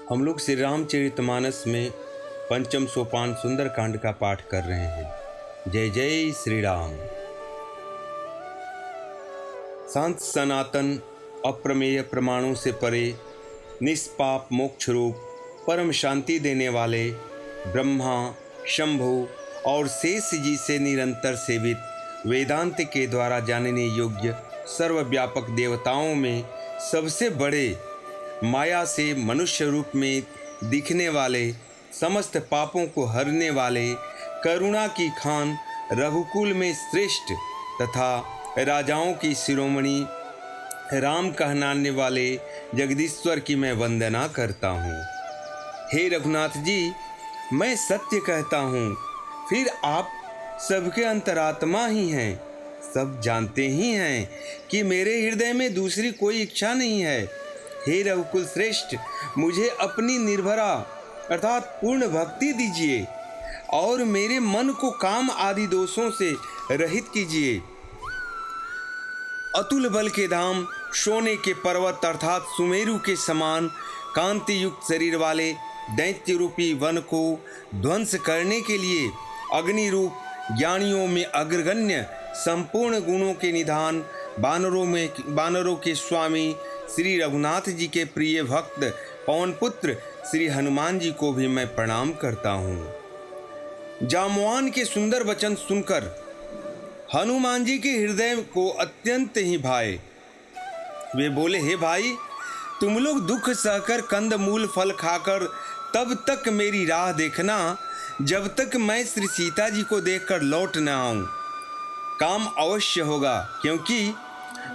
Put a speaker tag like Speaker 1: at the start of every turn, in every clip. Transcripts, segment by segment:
Speaker 1: हम लोग श्री रामचरितमानस में पंचम सोपान सुंदरकांड का पाठ कर रहे हैं। जय जय श्री राम। शांत सनातन अप्रमेय प्रमाणों से परे निष्पाप मोक्ष रूप परम शांति देने वाले ब्रह्मा, शंभु और शेष जी से निरंतर सेवित वेदांत के द्वारा जानने योग्य सर्वव्यापक देवताओं में सबसे बड़े, माया से मनुष्य रूप में दिखने वाले, समस्त पापों को हरने वाले, करुणा की खान, रघुकुल में श्रेष्ठ तथा राजाओं की शिरोमणि राम कहलाने वाले जगदीश्वर की मैं वंदना करता हूँ। हे रघुनाथ जी, मैं सत्य कहता हूँ, फिर आप सबके अंतरात्मा ही हैं। सब जानते ही हैं कि मेरे हृदय में दूसरी कोई इच्छा नहीं है। हे रघुकुल श्रेष्ठ, मुझे अपनी निर्भरा अर्थात पूर्ण भक्ति दीजिए और मेरे मन को काम आदि दोषों से रहित कीजिए। अतुल बल के धाम, सोने के पर्वत अर्थात सुमेरु के समान कांति युक्त शरीर वाले दैत्य रूपी वन को ध्वंस करने के लिए अग्नि रूप, ज्ञानियों में अग्रगण्य, संपूर्ण गुणों के निधान, बानरों के स्वामी श्री रघुनाथ जी के प्रिय भक्त पवन पुत्र श्री हनुमान जी को भी मैं प्रणाम करता हूँ। जामवान के सुंदर वचन सुनकर हनुमान जी के हृदय को अत्यंत ही भाए। वे बोले, हे भाई, तुम लोग दुख सहकर कंद मूल फल खाकर तब तक मेरी राह देखना जब तक मैं श्री सीता जी को देखकर लौट न आऊं। काम अवश्य होगा, क्योंकि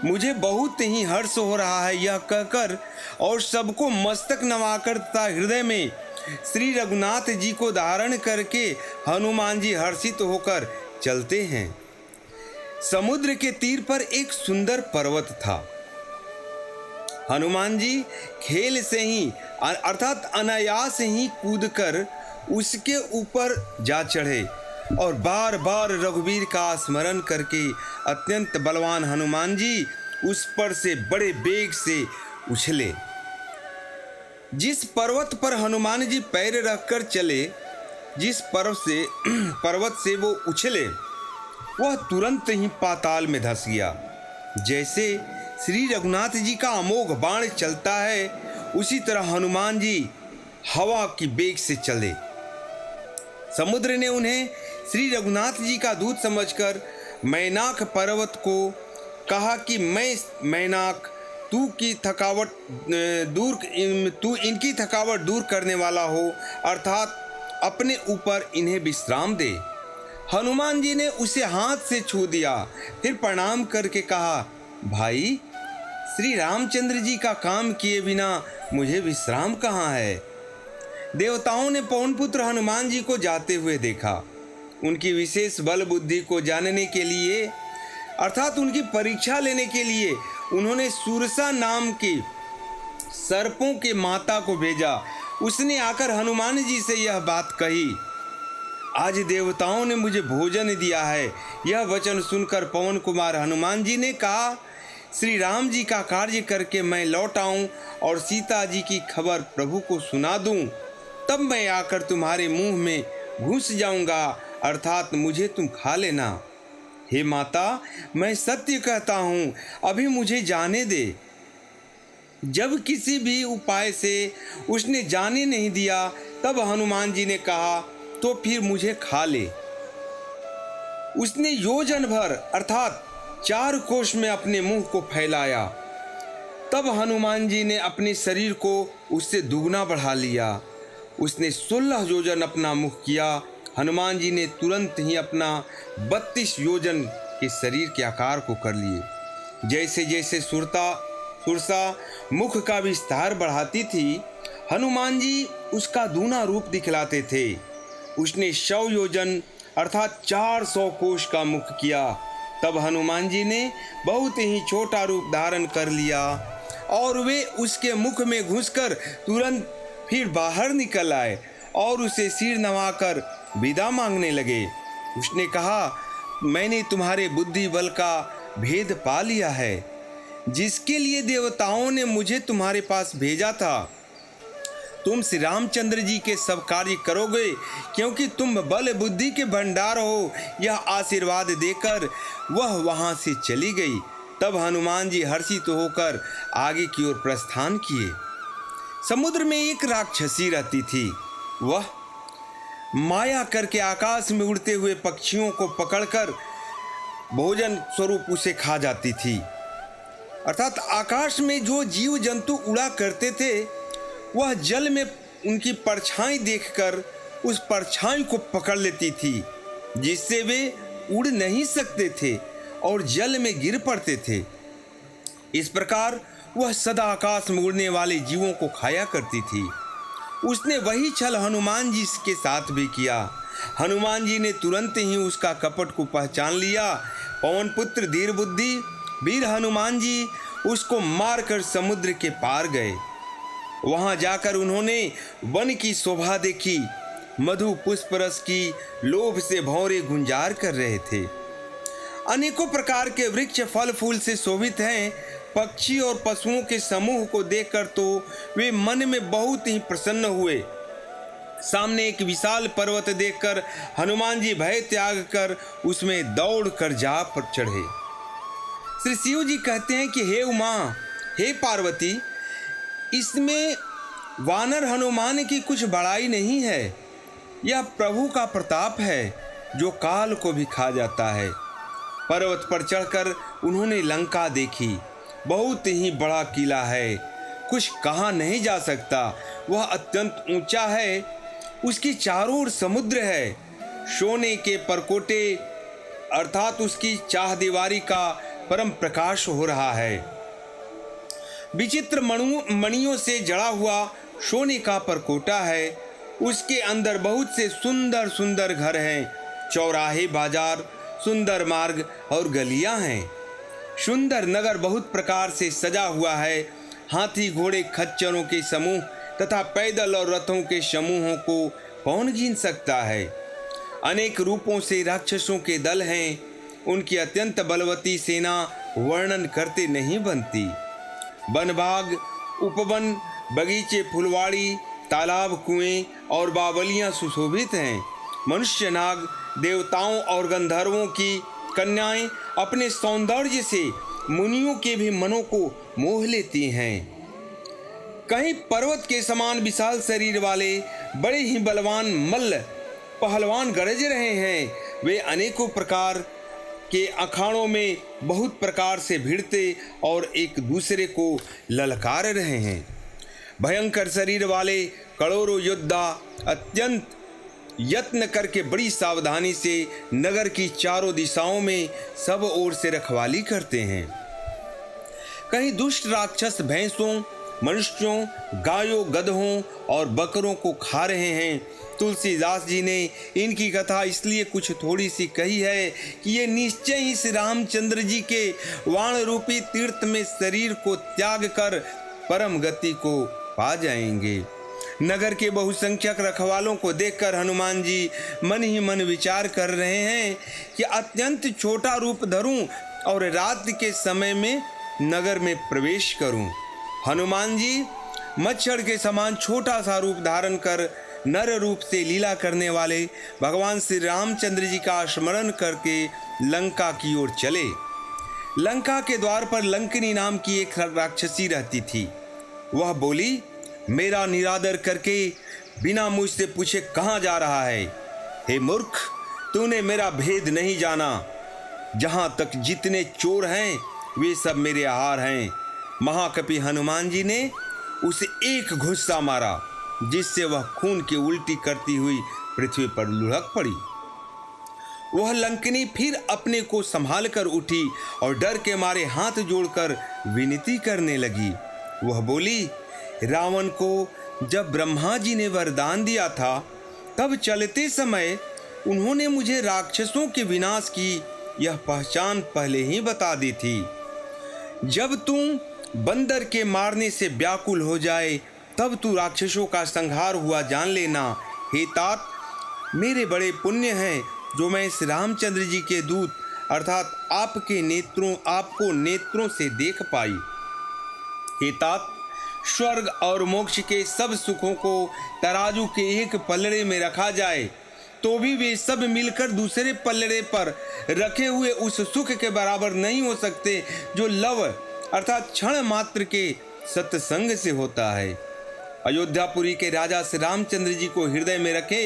Speaker 1: मुझे बहुत ही हर्ष हो रहा है यह कहकर और सबको मस्तक नवाकर तथा हृदय में श्री रघुनाथ जी को धारण करके हनुमान जी हर्षित होकर चलते हैं। समुद्र के तीर पर एक सुंदर पर्वत था। हनुमान जी खेल से ही अर्थात अनायास ही कूदकर उसके ऊपर जा चढ़े और बार बार रघुवीर का स्मरण करके अत्यंत बलवान हनुमान जी उस पर से बड़े वेग से उछले। जिस पर्वत पर हनुमान जी पैर रखकर चले, जिस पर्वत से वो उछले, वह तुरंत ही पाताल में धंस गया। जैसे श्री रघुनाथ जी का अमोघ बाण चलता है, उसी तरह हनुमान जी हवा की वेग से चले। समुद्र ने उन्हें श्री रघुनाथ जी का दूत समझकर मैनाक पर्वत को कहा कि मैनाक, तू इनकी थकावट दूर करने वाला हो, अर्थात अपने ऊपर इन्हें विश्राम दे। हनुमान जी ने उसे हाथ से छू दिया, फिर प्रणाम करके कहा, भाई, श्री रामचंद्र जी का काम किए बिना मुझे विश्राम कहाँ है। देवताओं ने पवन पुत्र हनुमान जी को जाते हुए देखा। उनकी विशेष बल बुद्धि को जानने के लिए अर्थात उनकी परीक्षा लेने के लिए उन्होंने सुरसा नाम के सर्पों के माता को भेजा। उसने आकर हनुमान जी से यह बात कही, आज देवताओं ने मुझे भोजन दिया है। यह वचन सुनकर पवन कुमार हनुमान जी ने कहा, श्री राम जी का कार्य करके मैं लौट आऊं और सीता जी की खबर प्रभु को सुना दूं, तब मैं आकर तुम्हारे मुंह में घुस जाऊंगा, अर्थात मुझे तुम खा लेना। हे माता, मैं सत्य कहता हूँ, अभी मुझे जाने दे। जब किसी भी उपाय से उसने जाने नहीं दिया, तब हनुमान जी ने कहा, तो फिर मुझे खा ले। उसने योजन भर अर्थात 4 कोस में अपने मुंह को फैलाया। तब हनुमान जी ने अपने शरीर को उससे दुगना बढ़ा लिया। उसने 16 योजन अपना मुख किया। हनुमान जी ने तुरंत ही अपना 32 योजन के शरीर के आकार को कर लिए। जैसे जैसे सुरसा मुख का विस्तार बढ़ाती थी, हनुमान जी उसका दूना रूप दिखलाते थे। उसने 100 योजन अर्थात 400 कोश का मुख किया। तब हनुमान जी ने बहुत ही छोटा रूप धारण कर लिया और वे उसके मुख में घुसकर तुरंत फिर बाहर निकल आए और उसे सिर नवाकर विदा मांगने लगे। उसने कहा, मैंने तुम्हारे बुद्धि बल का भेद पा लिया है, जिसके लिए देवताओं ने मुझे तुम्हारे पास भेजा था। तुम श्री रामचंद्र जी के सब कार्य करोगे, क्योंकि तुम बल बुद्धि के भंडार हो। यह आशीर्वाद देकर वह वहां से चली गई। तब हनुमान जी हर्षित होकर आगे की ओर प्रस्थान किए। समुद्र में एक राक्षसी रहती थी। वह माया करके आकाश में उड़ते हुए पक्षियों को पकड़कर भोजन स्वरूप उसे खा जाती थी। अर्थात आकाश में जो जीव जंतु उड़ा करते थे, वह जल में उनकी परछाई देखकर उस परछाई को पकड़ लेती थी, जिससे वे उड़ नहीं सकते थे और जल में गिर पड़ते थे। इस प्रकार वह सदा आकाश में उड़ने वाले जीवों को खाया करती थी। उसने वही छल हनुमान जी के साथ भी किया। हनुमान जी ने तुरंत ही उसका कपट को पहचान लिया। पवन पुत्र धीर बुद्धि वीर हनुमान जी उसको मारकर समुद्र के पार गए। वहां जाकर उन्होंने वन की शोभा देखी। मधु पुष्प रस की लोभ से भौरे गुंजार कर रहे थे। अनेकों प्रकार के वृक्ष फल फूल से शोभित हैं। पक्षी और पशुओं के समूह को देखकर तो वे मन में बहुत ही प्रसन्न हुए। सामने एक विशाल पर्वत देखकर हनुमान जी भय त्याग कर उसमें दौड़ कर जा पर चढ़े। श्री शिव जी कहते हैं कि हे उमा, हे पार्वती, इसमें वानर हनुमान की कुछ बड़ाई नहीं है। यह प्रभु का प्रताप है जो काल को भी खा जाता है। पर्वत पर चढ़कर उन्होंने लंका देखी। बहुत ही बड़ा किला है, कुछ कहा नहीं जा सकता। वह अत्यंत ऊंचा है, उसकी चारों ओर समुद्र है। सोने के परकोटे अर्थात उसकी चारदीवारी का परम प्रकाश हो रहा है। विचित्र मणियों से जड़ा हुआ सोने का परकोटा है। उसके अंदर बहुत से सुंदर सुंदर घर हैं। चौराहे, बाजार, सुंदर मार्ग और गलियां हैं। सुंदर नगर बहुत प्रकार से सजा हुआ है। हाथी घोड़े खच्चरों के समूह तथा पैदल और रथों के समूहों को कौन गिन सकता है। अनेक रूपों से राक्षसों के दल हैं। उनकी अत्यंत बलवती सेना वर्णन करते नहीं बनती। वन बाग, उपवन, बगीचे, फुलवाड़ी, तालाब, कुएं और बावलियां सुशोभित हैं। मनुष्य, नाग, देवताओं और गंधर्वों की कन्याएं अपने सौंदर्य से मुनियों के भी मनों को मोह लेती हैं। कहीं पर्वत के समान विशाल शरीर वाले बड़े ही बलवान मल्ल पहलवान गरज रहे हैं। वे अनेकों प्रकार के अखाड़ों में बहुत प्रकार से भिड़ते और एक दूसरे को ललकार रहे हैं। भयंकर शरीर वाले करोड़ों योद्धा अत्यंत यत्न करके बड़ी सावधानी से नगर की चारों दिशाओं में सब ओर से रखवाली करते हैं। कहीं दुष्ट राक्षस भैंसों, मनुष्यों, गायों, गधों और बकरों को खा रहे हैं। तुलसीदास जी ने इनकी कथा इसलिए कुछ थोड़ी सी कही है कि ये निश्चय ही श्री रामचंद्र जी के वाण रूपी तीर्थ में शरीर को त्याग कर परम गति को पा जाएंगे। नगर के बहुसंख्यक रखवालों को देखकर हनुमान जी मन ही मन विचार कर रहे हैं कि अत्यंत छोटा रूप धरूं और रात के समय में नगर में प्रवेश करूं। हनुमान जी मच्छर के समान छोटा सा रूप धारण कर नर रूप से लीला करने वाले भगवान श्री रामचंद्र जी का स्मरण करके लंका की ओर चले। लंका के द्वार पर लंकिनी नाम की एक राक्षसी रहती थी। वह बोली, मेरा निरादर करके बिना मुझसे पूछे कहाँ जा रहा है? हे मूर्ख, तूने मेरा भेद नहीं जाना। जहाँ तक जितने चोर हैं वे सब मेरे आहार हैं। महाकपि हनुमान जी ने उसे एक घुस्सा मारा, जिससे वह खून की उल्टी करती हुई पृथ्वी पर लुढ़क पड़ी। वह लंकिनी फिर अपने को संभाल कर उठी और डर के मारे हाथ जोड़कर विनती करने लगी। वह बोली, रावण को जब ब्रह्मा जी ने वरदान दिया था, तब चलते समय उन्होंने मुझे राक्षसों के विनाश की यह पहचान पहले ही बता दी थी। जब तुम बंदर के मारने से व्याकुल हो जाए, तब तू राक्षसों का संहार हुआ जान लेना। हे तात, मेरे बड़े पुण्य हैं जो मैं इस रामचंद्र जी के दूत अर्थात आपको नेत्रों से देख पाई। हे तात, स्वर्ग और मोक्ष के सब सुखों को तराजू के एक पलड़े में रखा जाए तो भी वे सब मिलकर दूसरे पलड़े पर रखे हुए उस सुख के बराबर नहीं हो सकते जो लव अर्थात क्षण मात्र के सत्संग से होता है। अयोध्यापुरी के राजा श्री रामचंद्र जी को हृदय में रखे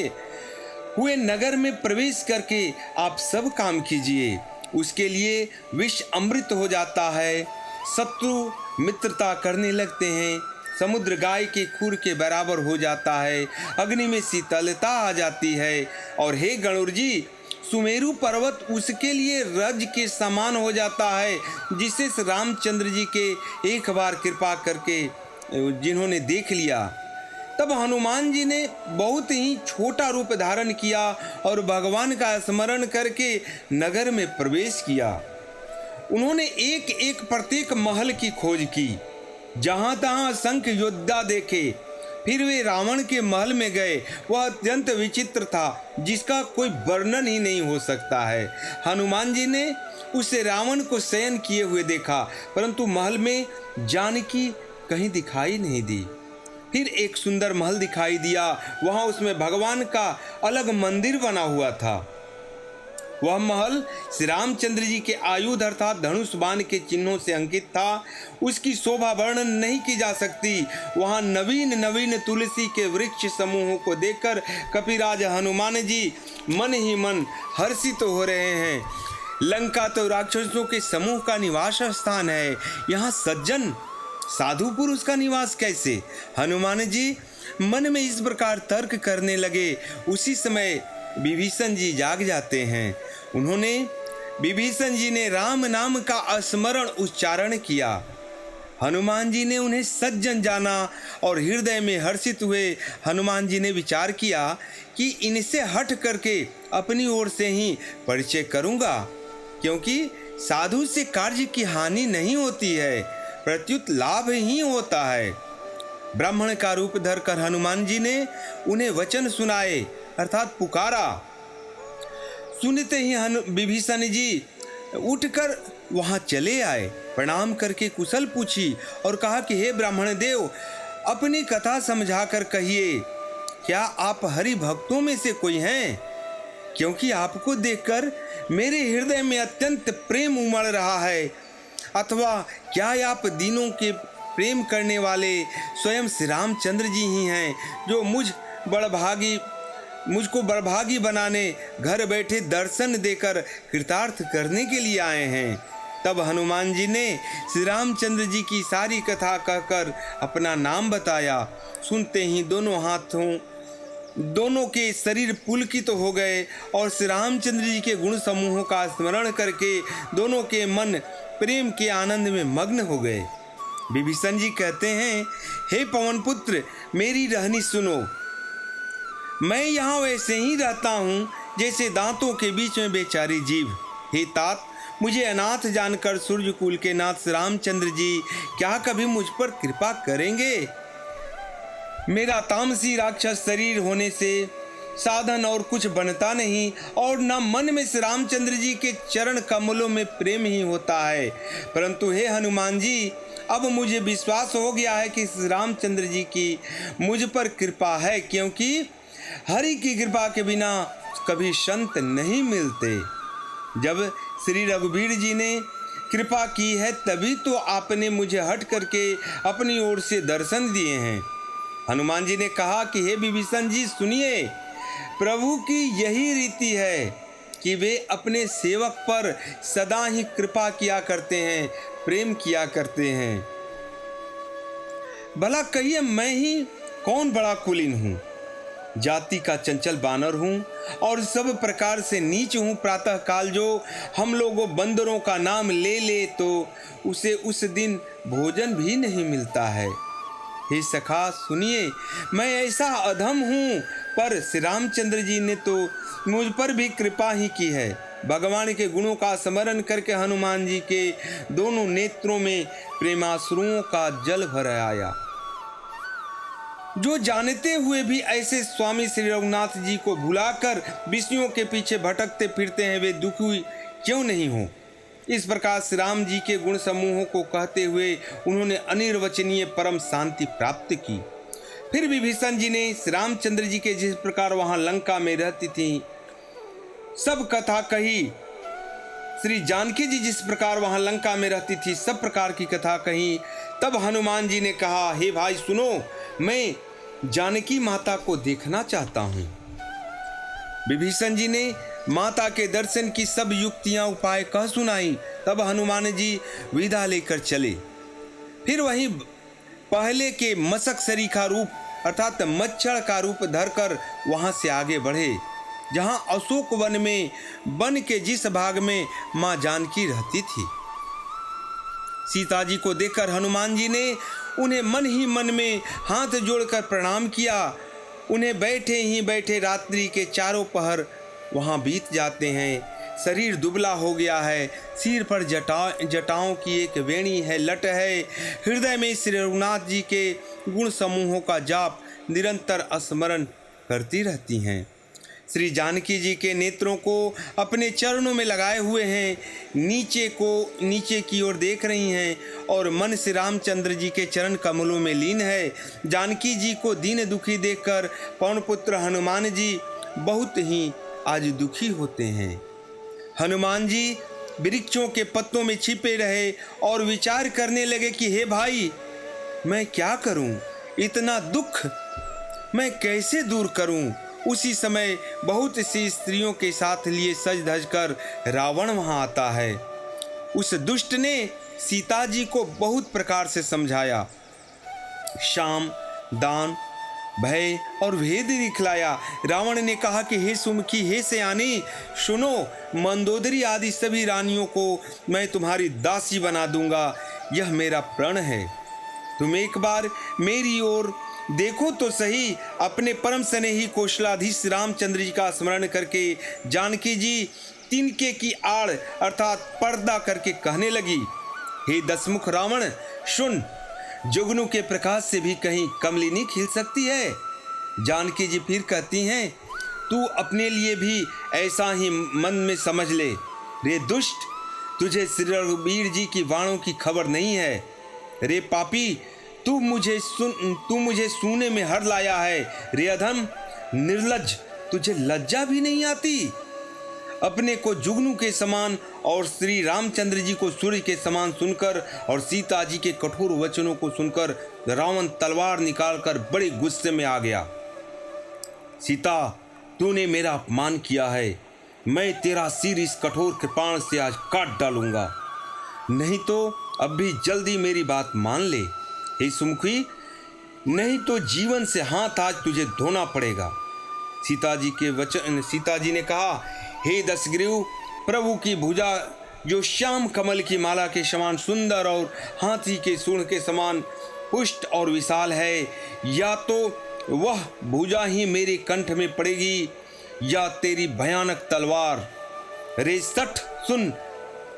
Speaker 1: हुए नगर में प्रवेश करके आप सब काम कीजिए। उसके लिए विष अमृत हो जाता है, शत्रु मित्रता करने लगते हैं, समुद्र गाय के खुर के बराबर हो जाता है, अग्नि में शीतलता आ जाती है, और हे गणुर जी, सुमेरु पर्वत उसके लिए रज के समान हो जाता है जिसे रामचंद्र जी के एक बार कृपा करके जिन्होंने देख लिया। तब हनुमान जी ने बहुत ही छोटा रूप धारण किया और भगवान का स्मरण करके नगर में प्रवेश किया। उन्होंने एक एक प्रत्येक महल की खोज की, जहां तहां शंख योद्धा देखे। फिर वे रावण के महल में गए। वह अत्यंत विचित्र था, जिसका कोई वर्णन ही नहीं हो सकता है। हनुमान जी ने उसे रावण को शयन किए हुए देखा, परंतु महल में जानकी कहीं दिखाई नहीं दी। फिर एक सुंदर महल दिखाई दिया, वहां उसमें भगवान का अलग मंदिर बना हुआ था। वह महल श्री रामचंद्र जी के आयुध अर्थात धनुष बाण के चिन्हों से अंकित था। उसकी शोभा वर्णन नहीं की जा सकती। वहां नवीन नवीन तुलसी के वृक्ष समूहों को देखकर कपिराज हनुमान जी मन ही मन हर्षित हो रहे हैं। लंका तो राक्षसों के समूह का निवास स्थान है, यहाँ सज्जन साधु पुरुष का निवास कैसे? हनुमान जी मन में इस प्रकार तर्क करने लगे। उसी समय विभीषण जी जाग जाते हैं। विभीषण जी ने राम नाम का स्मरण उच्चारण किया। हनुमान जी ने उन्हें सज्जन जाना और हृदय में हर्षित हुए हनुमान जी ने विचार किया कि इनसे हट करके अपनी ओर से ही परिचय करूंगा, क्योंकि साधु से कार्य की हानि नहीं होती है, प्रत्युत लाभ ही होता है। ब्राह्मण का रूप धरकर हनुमान जी ने उन्हें वचन सुनाए अर्थात पुकारा। सुनते ही विभीषण जी उठकर वहां चले आए, प्रणाम करके कुशल पूछी और कहा कि हे ब्राह्मण देव, अपनी कथा समझाकर कहिए, क्या आप हरि भक्तों में से कोई हैं? क्योंकि आपको देखकर मेरे हृदय में अत्यंत प्रेम उमड़ रहा है। अथवा क्या आप दीनों के प्रेम करने वाले स्वयं श्री रामचंद्र जी ही हैं, जो मुझको बड़भागी बनाने घर बैठे दर्शन देकर कृतार्थ करने के लिए आए हैं? तब हनुमान जी ने श्री रामचंद्र जी की सारी कथा कहकर अपना नाम बताया। सुनते ही दोनों के शरीर पुलकित हो गए और श्री रामचंद्र जी के गुण समूहों का स्मरण करके दोनों के मन प्रेम के आनंद में मग्न हो गए। विभीषण जी कहते हैं, हे पवन पुत्र, मेरी रहनी सुनो। मैं यहाँ वैसे ही रहता हूँ जैसे दांतों के बीच में बेचारी जीव। हे तात, मुझे अनाथ जानकर सूर्यकुल के नाथ श्री रामचंद्र जी क्या कभी मुझ पर कृपा करेंगे? मेरा तामसी राक्षस शरीर होने से साधन और कुछ बनता नहीं, और न मन में श्री रामचंद्र जी के चरण कमलों में प्रेम ही होता है। परंतु हे हनुमान जी, अब मुझे विश्वास हो गया है कि श्री रामचंद्र जी की मुझ पर कृपा है, क्योंकि हरि की कृपा के बिना कभी संत नहीं मिलते। जब श्री रघुवीर जी ने कृपा की है तभी तो आपने मुझे हट करके अपनी ओर से दर्शन दिए हैं। हनुमान जी ने कहा कि हे विभीषण जी सुनिए, प्रभु की यही रीति है कि वे अपने सेवक पर सदा ही कृपा किया करते हैं, प्रेम किया करते हैं। भला कहिए, मैं ही कौन बड़ा कुलीन हूँ? जाति का चंचल बानर हूँ और सब प्रकार से नीच हूँ। प्रातः काल जो हम लोगों बंदरों का नाम ले ले तो उसे उस दिन भोजन भी नहीं मिलता है। हे सखा सुनिए, मैं ऐसा अधम हूँ, पर श्री रामचंद्र जी ने तो मुझ पर भी कृपा ही की है। भगवान के गुणों का स्मरण करके हनुमान जी के दोनों नेत्रों में प्रेमाश्रुओं का जल भर आया। जो जानते हुए भी ऐसे स्वामी श्री रघुनाथ जी को भुलाकर विष्णुओं के पीछे भटकते फिरते हैं, वे दुखी क्यों नहीं हो? इस प्रकार श्री राम जी के गुण समूहों को कहते हुए उन्होंने अनिर्वचनीय परम शांति प्राप्त की। फिर विभीषण जी ने श्री रामचंद्र जी के जिस प्रकार वहां लंका में रहती थी सब कथा कही, श्री जानकी जी जिस प्रकार वहां लंका में रहती थी सब प्रकार की कथा कही। तब हनुमान जी ने कहा, हे भाई सुनो, मैं जानकी माता को देखना चाहता हूं। विभीषण जी ने माता के दर्शन की सब युक्तियां उपाय कह सुनाई। तब हनुमान जी विदा लेकर चले। फिर वहीं पहले के मशक सरीखा रूप अर्थात मच्छर का रूप धरकर वहां से आगे बढ़े, जहां अशोक वन में वन के जिस भाग में मां जानकी रहती थी। सीता जी को देखकर हनुमान जी ने उन्हें मन ही मन में हाथ जोड़कर प्रणाम किया। उन्हें बैठे ही बैठे रात्रि के चारों पहर वहां बीत जाते हैं। शरीर दुबला हो गया है, सिर पर जटाओं की एक वेणी है, लट है। हृदय में श्री रघुनाथ जी के गुण समूहों का जाप निरंतर स्मरण करती रहती हैं। श्री जानकी जी के नेत्रों को अपने चरणों में लगाए हुए हैं, नीचे की ओर देख रही हैं और मन श्री रामचंद्र जी के चरण कमलों में लीन है। जानकी जी को दीन दुखी देखकर पवन पुत्र हनुमान जी बहुत ही आज दुखी होते हैं। हनुमान जी वृक्षों के पत्तों में छिपे रहे और विचार करने लगे कि हे भाई, मैं क्या करूं, इतना दुख मैं कैसे दूर करूं। उसी समय बहुत सी स्त्रियों के साथ लिए सज धज कर रावण वहां आता है। उस दुष्ट ने सीता जी को बहुत प्रकार से समझाया, शाम, दान, भय और भेद दिखलाया। रावण ने कहा कि हे सुमुखी, हे सयानी, सुनो, मंदोदरी आदि सभी रानियों को मैं तुम्हारी दासी बना दूंगा, यह मेरा प्रण है। तुम एक बार मेरी ओर देखो तो सही। अपने परम स्नेही कौशलाधीश रामचंद्र जी का स्मरण करके जानकी जी तिनके की आड़ अर्थात पर्दा करके कहने लगी, हे दसमुख रावण, सुन, जुगनू के प्रकाश से भी कहीं कमली नहीं खिल सकती है। जानकी जी फिर कहती हैं, तू अपने लिए भी ऐसा ही मन में समझ ले। रे दुष्ट, तुझे श्री रघुवीर जी की वाणों की खबर नहीं है। रे पापी, तू मुझे सूने में हर लाया है। रे अधम, निर्लज्ज, तुझे लज्जा भी नहीं आती। अपने को जुगनू के समान और श्री रामचंद्र जी को सूर्य के समान सुनकर और सीता जी के कठोर वचनों को सुनकर रावण तलवार निकालकर बड़े गुस्से में आ गया। सीता, तूने मेरा अपमान किया है, मैं तेरा सिर इस कठोर कृपाण से आज काट डालूंगा, नहीं तो अब भी जल्दी मेरी बात मान ले। हे सुमुखी, नहीं तो जीवन से हाथ आज तुझे धोना पड़ेगा। सीता जी ने कहा, हे दशग्रीव, प्रभु की भुजा जो श्याम कमल की माला के समान सुंदर और हाथी के सूंड के समान पुष्ट और विशाल है, या तो वह भुजा ही मेरे कंठ में पड़ेगी या तेरी भयानक तलवार। रे सठ, सुन,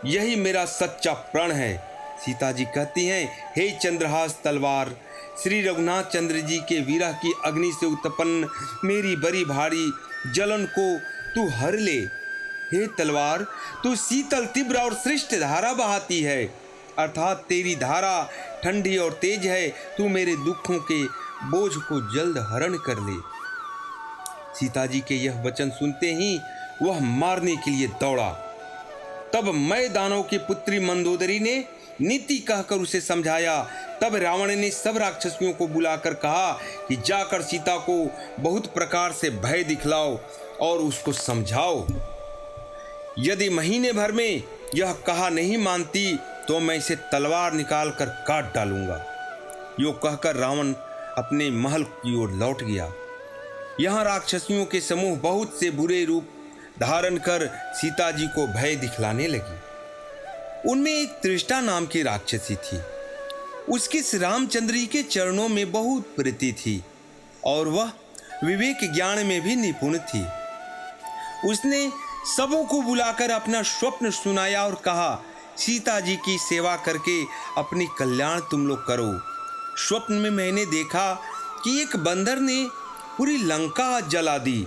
Speaker 1: यही मेरा सच्चा प्रण है। सीता जी कहती हैं, हे चंद्रहास तलवार, श्री रघुनाथ चंद्र जी के विरह की अग्नि से उत्पन्न मेरी बड़ी भारी जलन को तू हर ले। हे तलवार, तू शीतल, तीव्र और श्रेष्ठ धारा बहाती है, अर्थात तेरी धारा ठंडी और तेज है। तू मेरे दुखों के बोझ को जल्द हरण कर ले। सीता जी के यह वचन सुनते ही वह मारने के लिए दौड़ा। तब मैं दानव की पुत्री मंदोदरी ने नीति कहकर उसे समझाया। तब रावण ने सब राक्षसियों को बुलाकर कहा कि जाकर सीता को बहुत प्रकार से भय दिखलाओ और उसको समझाओ। यदि महीने भर में यह कहा नहीं मानती तो मैं इसे तलवार निकाल कर काट डालूंगा। यो कहकर रावण अपने महल की ओर लौट गया। यहाँ राक्षसियों के समूह बहुत से बुरे रूप धारण कर सीता जी को भय दिखलाने लगी। उनमें एक त्रिष्टा नाम की राक्षसी थी। उसकी श्री रामचंद्र जी के चरणों में बहुत प्रीति थी और वह विवेक ज्ञान में भी निपुण थी। उसने सबों को बुलाकर अपना स्वप्न सुनाया और कहा, सीता जी की सेवा करके अपनी कल्याण तुम लोग करो। स्वप्न में मैंने देखा कि एक बंदर ने पूरी लंका जला दी,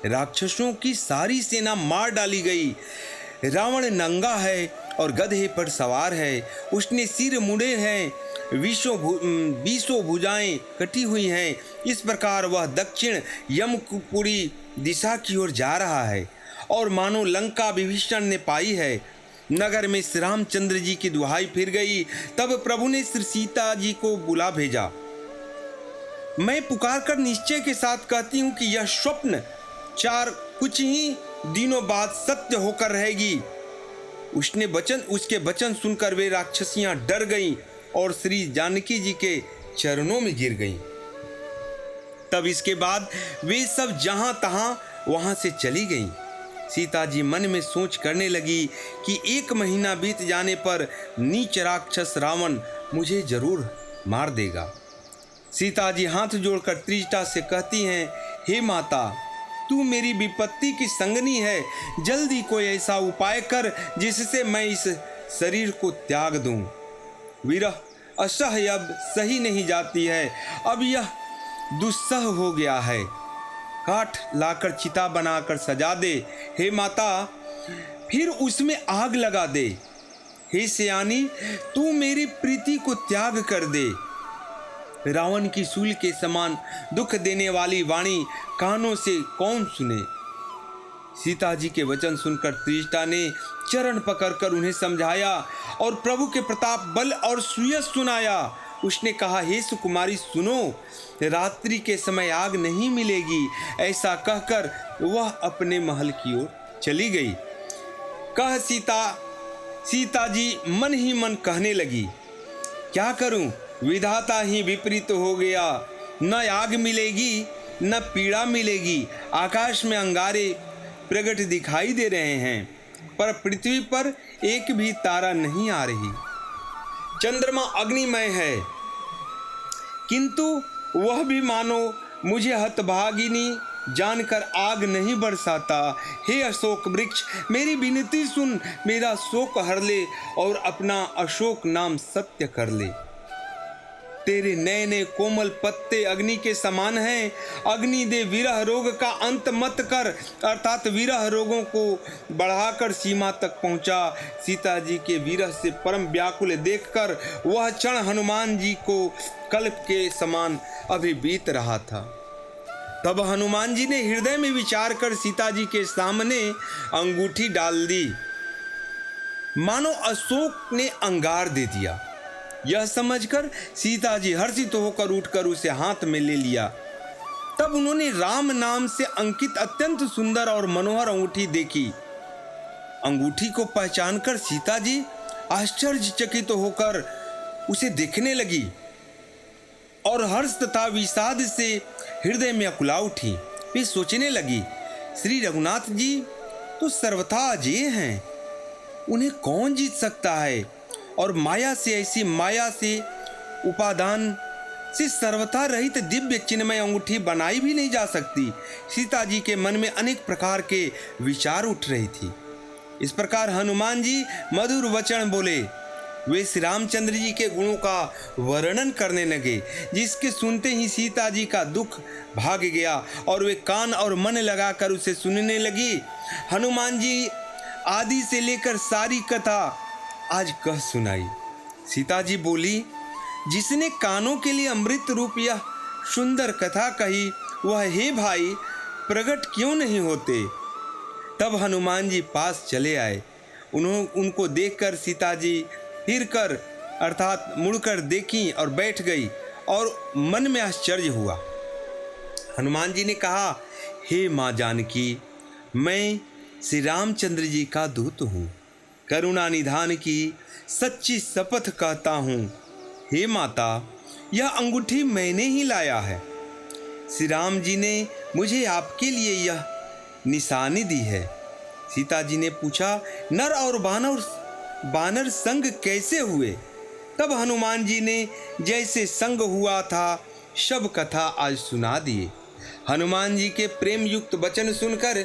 Speaker 1: राक्षसों की सारी सेना मार डाली गई। रावण नंगा है और गधे पर सवार है। उसने सिर मुड़े हैं, 20 भुजाएं कटी हुई हैं। इस प्रकार वह दक्षिण यमपुरी दिशा की ओर जा रहा है और मानो लंका विभीषण ने पाई है। नगर में श्री रामचंद्र जी की दुहाई फिर गई। तब प्रभु ने श्री सीता जी को बुला भेजा। मैं पुकार कर निश्चय के साथ कहती हूँ कि यह स्वप्न कुछ ही दिनों बाद सत्य होकर रहेगी। उसके वचन सुनकर वे राक्षसियां डर गईं और श्री जानकी जी के चरणों में गिर गईं। तब इसके बाद वे सब जहां तहां वहां से चली गईं। सीता जी मन में सोच करने लगी कि 1 महीना बीत जाने पर नीच राक्षस रावण मुझे जरूर मार देगा। सीता जी हाथ जोड़कर त्रिजटा से कहती हैं, हे माता, तू मेरी विपत्ति की संगनी है। जल्दी कोई ऐसा उपाय कर जिससे मैं इस शरीर को त्याग दूं। विरह असह्य अब सही नहीं जाती है। अब यह दुस्सह हो गया है। काठ लाकर चिता बनाकर सजा दे हे माता, फिर उसमें आग लगा दे। हे सयानी, तू मेरी प्रीति को त्याग कर दे। रावण की सूल के समान दुख देने वाली वाणी कानों से कौन सुने। सीता जी के वचन सुनकर त्रिजटा ने चरण पकड़कर उन्हें समझाया और प्रभु के प्रताप, बल और सुयश सुनाया। उसने कहा, हे सुकुमारी सुनो, रात्रि के समय आग नहीं मिलेगी। ऐसा कहकर वह अपने महल की ओर चली गई। सीता जी मन ही मन कहने लगी, क्या करूं, विधाता ही विपरीत हो गया। न आग मिलेगी न पीड़ा मिलेगी। आकाश में अंगारे प्रकट दिखाई दे रहे हैं, पर पृथ्वी पर एक भी तारा नहीं आ रही। चंद्रमा अग्निमय है, किंतु वह भी मानो मुझे हतभागिनी जानकर आग नहीं बरसाता। हे अशोक वृक्ष, मेरी विनती सुन, मेरा शोक हर ले और अपना अशोक नाम सत्य कर ले। तेरे नए नए कोमल पत्ते अग्नि के समान हैं। अग्नि दे, विरह रोग का अंत मत कर, अर्थात विरह रोगों को बढ़ाकर सीमा तक पहुंचा। सीता जी के विरह से परम व्याकुल देखकर वह क्षण हनुमान जी को कल्प के समान अभी बीत रहा था। तब हनुमान जी ने हृदय में विचार कर सीता जी के सामने अंगूठी डाल दी। मानो अशोक ने अंगार दे दिया। यह समझकर सीता जी हर्षित होकर उठकर उसे हाथ में ले लिया। तब उन्होंने राम नाम से अंकित अत्यंत सुंदर और मनोहर अंगूठी देखी। अंगूठी को पहचानकर सीता जी आश्चर्यचकित होकर उसे देखने लगी और हर्ष तथा विषाद से हृदय में अकुला उठी। वे सोचने लगी, श्री रघुनाथ जी तो सर्वथा अजेय हैं, उन्हें कौन जीत सकता है। और माया से, ऐसी माया से, उपादान से सर्वथा रहित दिव्य चिन्मय अंगूठी बनाई भी नहीं जा सकती। सीता जी के मन में अनेक प्रकार के विचार उठ रही थी। इस प्रकार हनुमान जी मधुर वचन बोले। वे श्री रामचंद्र जी के गुणों का वर्णन करने लगे, जिसके सुनते ही सीता जी का दुख भाग गया और वे कान और मन लगाकर उसे सुनने लगी। हनुमान जी आदि से लेकर सारी कथा आज कह सुनाई। सीता जी बोली, जिसने कानों के लिए अमृत रूप यह सुंदर कथा कही, वह हे भाई प्रकट क्यों नहीं होते। तब हनुमान जी पास चले आए। उनको देखकर सीता जी फिर कर अर्थात मुड़कर देखी और बैठ गई और मन में आश्चर्य हुआ। हनुमान जी ने कहा, हे माँ जानकी, मैं श्री रामचंद्र जी का दूत हूँ, करुणा निधान की सच्ची शपथ कहता हूँ। हे माता, यह अंगूठी मैंने ही लाया है। श्री राम जी ने मुझे आपके लिए यह निशानी दी है। सीता जी ने पूछा, नर और बानर संग कैसे हुए। तब हनुमान जी ने जैसे संग हुआ था सब कथा आज सुना दिए। हनुमान जी के प्रेम युक्त वचन सुनकर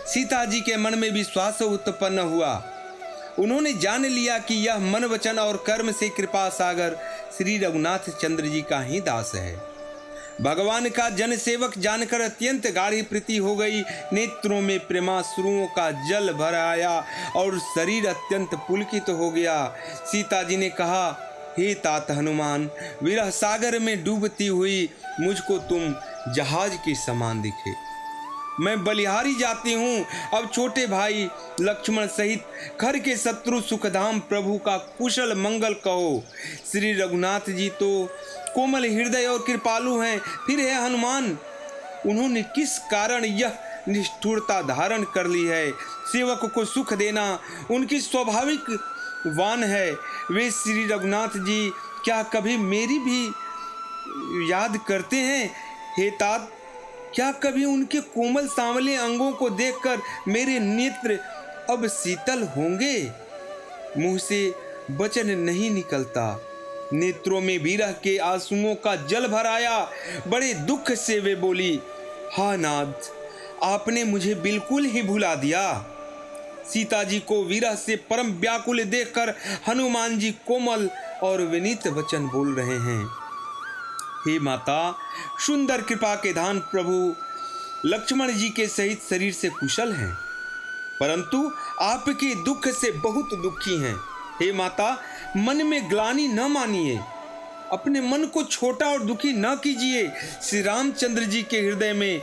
Speaker 1: सीता जी के मन में विश्वास उत्पन्न हुआ। उन्होंने जान लिया कि यह मन वचन और कर्म से कृपा सागर श्री रघुनाथ चंद्र जी का ही दास है। भगवान का जनसेवक जानकर अत्यंत गाढ़ी प्रीति हो गई। नेत्रों में प्रेमाश्रुओं का जल भर आया और शरीर अत्यंत पुलकित हो गया। सीता जी ने कहा, हे तात हनुमान, विरह सागर में डूबती हुई मुझको तुम जहाज के समान दिखे। मैं बलिहारी जाती हूँ। अब छोटे भाई लक्ष्मण सहित घर के शत्रु सुखधाम प्रभु का कुशल मंगल कहो। श्री रघुनाथ जी तो कोमल हृदय और कृपालु हैं, फिर है हनुमान, उन्होंने किस कारण यह निष्ठुरता धारण कर ली है? सेवक को सुख देना उनकी स्वाभाविक वान है। वे श्री रघुनाथ जी क्या कभी मेरी भी याद करते हैं? हे तात, क्या कभी उनके कोमल सांवले अंगों को देखकर मेरे नेत्र अब शीतल होंगे? मुंह से वचन नहीं निकलता, नेत्रों में विरह के आंसुओं का जल भर आया। बड़े दुख से वे बोली, हा नाथ, आपने मुझे बिल्कुल ही भुला दिया। सीता जी को विरह से परम व्याकुल देखकर हनुमान जी कोमल और विनीत वचन बोल रहे हैं। हे माता, सुंदर कृपा के धाम प्रभु लक्ष्मण जी के सहित शरीर से कुशल हैं, परंतु आपके दुख से बहुत दुखी हैं। हे माता, मन में ग्लानि न मानिए, अपने मन को छोटा और दुखी न कीजिए। श्री रामचंद्र जी के हृदय में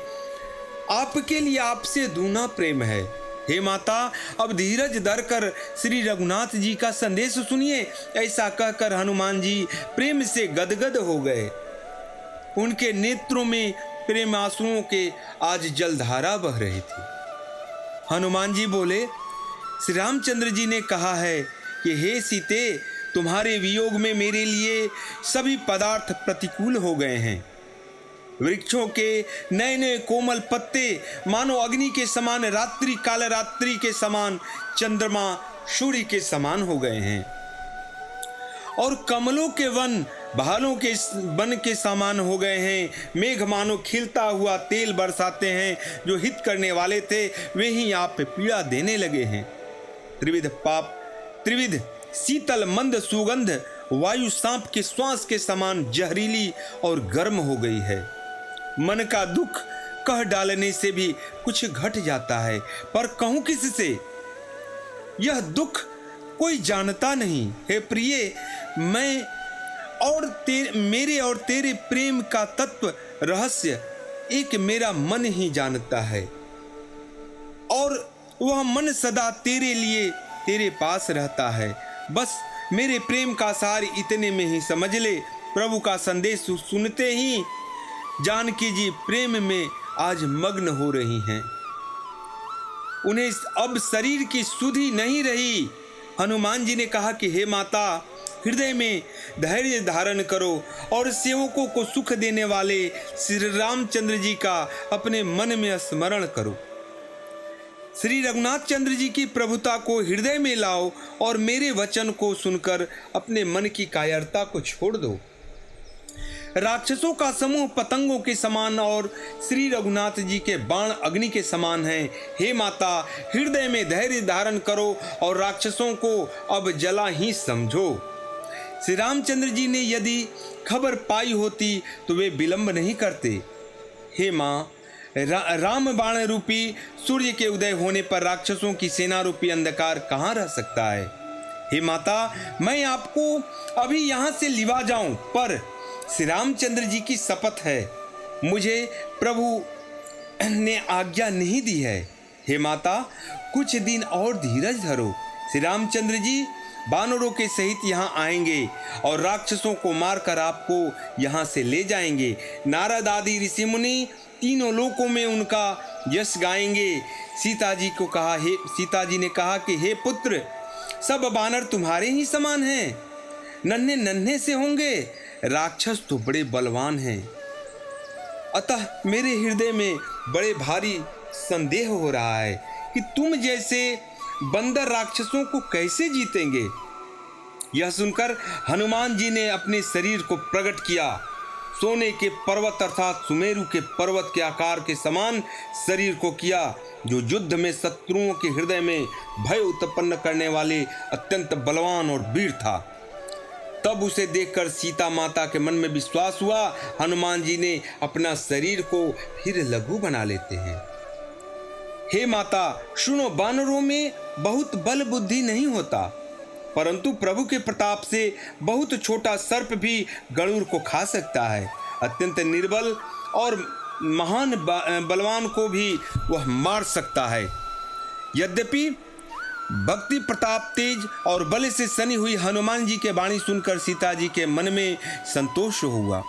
Speaker 1: आपके लिए आपसे दूना प्रेम है। हे माता, अब धीरज धरकर श्री रघुनाथ जी का संदेश सुनिए। ऐसा कहकर हनुमान जी प्रेम से गदगद हो गए। उनके नेत्रों में प्रेम आंसुओं के आज जलधारा बह रही थी। हनुमान जी बोले, श्री रामचंद्र जी ने कहा है कि हे सीते, तुम्हारे वियोग में मेरे लिए सभी पदार्थ प्रतिकूल हो गए हैं। वृक्षों के नए नए कोमल पत्ते मानो अग्नि के समान, रात्रि काल रात्रि के समान, चंद्रमा सूर्य के समान हो गए हैं। और कमलों के वन भालों के वन के समान हो गए हैं। मेघ मानो खिलता हुआ तेल बरसाते हैं, जो हित करने वाले थे वे ही आप पे पीड़ा देने लगे हैं। त्रिविध शीतल मंद सुगंध वायु सांप के श्वास के समान जहरीली और गर्म हो गई है। मन का दुख कह डालने से भी कुछ घट जाता है, पर कहूं किससे? यह दुख कोई जानता नहीं। हे प्रिय, मेरे और तेरे प्रेम का तत्व रहस्य एक मेरा मन ही जानता है, और वह मन सदा तेरे लिए तेरे पास रहता है। बस मेरे प्रेम का सार इतने में ही समझ ले। प्रभु का संदेश सुनते ही जानकी जी प्रेम में आज मग्न हो रही हैं। उन्हें अब शरीर की सुधि नहीं रही। हनुमान जी ने कहा कि हे माता, हृदय में धैर्य धारण करो और सेवकों को सुख देने वाले श्री रामचंद्र जी का अपने मन में स्मरण करो। श्री रघुनाथ चंद्र जी की प्रभुता को हृदय में लाओ और मेरे वचन को सुनकर अपने मन की कायरता को छोड़ दो। राक्षसों का समूह पतंगों के समान और श्री रघुनाथ जी के बाण अग्नि के समान हैं। हे माता, हृदय में धैर्य धारण करो और राक्षसों को अब जला ही समझो। श्री रामचंद्र जी ने यदि खबर पाई होती तो वे विलंब नहीं करते। हे माँ, राम बाण रूपी सूर्य के उदय होने पर राक्षसों की सेना रूपी अंधकार कहाँ रह सकता है? हे माता, मैं आपको अभी यहाँ से लिवा जाऊं, पर श्री रामचंद्र जी की शपथ है, मुझे प्रभु ने आज्ञा नहीं दी है। हे माता, कुछ दिन और धीरज धरो। श्री रामचंद्र जी बानरों के सहित यहाँ आएंगे और राक्षसों को मारकर आपको यहाँ से ले जाएंगे। नारद आदि ऋषि मुनि तीनों लोकों में उनका यश गाएंगे। सीता जी ने कहा कि हे पुत्र, सब बानर तुम्हारे ही समान हैं, नन्हे नन्हे से होंगे, राक्षस तो बड़े बलवान हैं। अतः मेरे हृदय में बड़े भारी संदेह हो रहा है कि तुम जैसे बंदर राक्षसों को कैसे जीतेंगे। यह सुनकर हनुमान जी ने अपने शरीर को प्रकट किया। सोने के पर्वत अर्थात सुमेरु के पर्वत के आकार के समान शरीर को किया, जो युद्ध में शत्रुओं के हृदय में भय उत्पन्न करने वाले अत्यंत बलवान और वीर था। तब उसे देखकर सीता माता के मन में विश्वास हुआ। हनुमान जी ने अपना शरीर को फिर लघु बना लेते हैं। हे माता सुनो, वानरों में बहुत बल बुद्धि नहीं होता, परंतु प्रभु के प्रताप से बहुत छोटा सर्प भी गरुड़ को खा सकता है। अत्यंत निर्बल और महान बलवान को भी वह मार सकता है। यद्यपि भक्ति प्रताप तेज और बल से सनी हुई हनुमान जी के वाणी सुनकर सीता जी के मन में संतोष हुआ।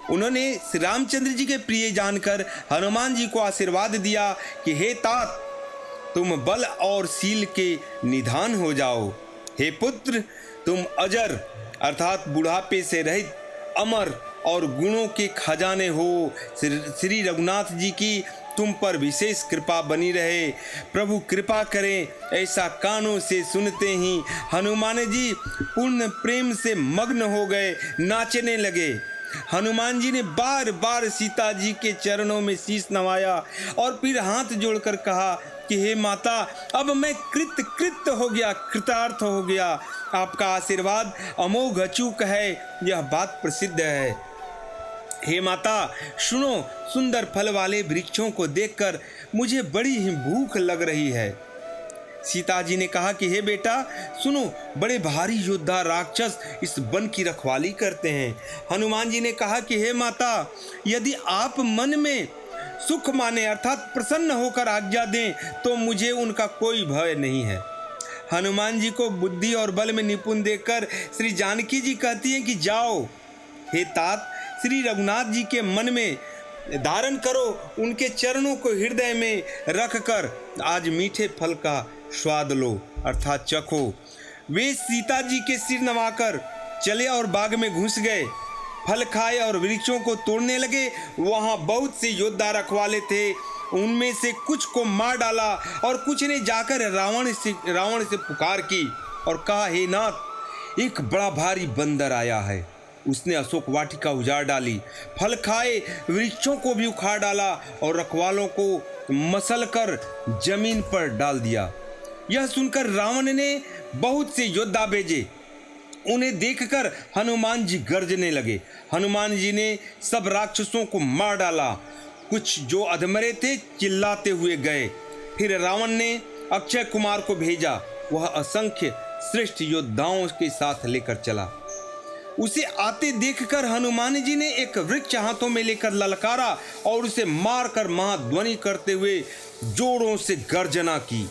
Speaker 1: उन्होंने श्री रामचंद्र जी के प्रिय जानकर हनुमान जी को आशीर्वाद दिया कि हे तात, तुम बल और शील के निधान हो जाओ। हे पुत्र, तुम अजर अर्थात बुढ़ापे से रहित अमर और गुणों के खजाने हो। श्री रघुनाथ जी की तुम पर विशेष कृपा बनी रहे। प्रभु कृपा करें। ऐसा कानों से सुनते ही हनुमान जी पूर्ण प्रेम से मग्न हो गए, नाचने लगे। हनुमान जी ने बार बार सीता जी के चरणों में शीश नवाया और फिर हाथ जोड़कर कहा कि हे माता, अब मैं कृत हो गया, कृतार्थ हो गया। आपका आशीर्वाद अमोघ अचूक है, यह बात प्रसिद्ध है। हे माता सुनो, सुंदर फल वाले वृक्षों को देखकर मुझे बड़ी ही भूख लग रही है। सीता जी ने कहा कि हे बेटा सुनो, बड़े भारी योद्धा राक्षस इस वन की रखवाली करते हैं। हनुमान जी ने कहा कि हे माता, यदि आप मन में सुख माने अर्थात प्रसन्न होकर आज्ञा दें तो मुझे उनका कोई भय नहीं है। हनुमान जी को बुद्धि और बल में निपुण देखकर श्री जानकी जी कहती हैं कि जाओ हे तात, श्री रघुनाथ जी के मन में धारण करो, उनके चरणों को हृदय में रखकर आज मीठे फल का स्वाद लो अर्थात चखो। वे सीता जी के सिर नवाकर चले और बाग में घुस गए, फल खाए और वृक्षों को तोड़ने लगे। वहां बहुत से योद्धा रखवाले थे, उनमें से कुछ को मार डाला और कुछ ने जाकर रावण से पुकार की और कहा, हे नाथ, एक बड़ा भारी बंदर आया है। उसने अशोक वाटिका उजाड़ डाली, फल खाए वृक्षों को भी उखाड़ डाला और रखवालों को मसल कर जमीन पर डाल दिया। यह सुनकर रावण ने बहुत से योद्धा भेजे। उन्हें देखकर हनुमान जी गरजने लगे। हनुमान जी ने सब राक्षसों को मार डाला। कुछ जो अधमरे थे चिल्लाते हुए गए। फिर रावण ने अक्षय कुमार को भेजा, वह असंख्य श्रेष्ठ योद्धाओं के साथ लेकर चला। उसे आते देखकर हनुमान जी ने एक वृक्ष हाथों में लेकर ललकारा और उसे मारकर महाध्वनि करते हुए जोरों से गर्जना की।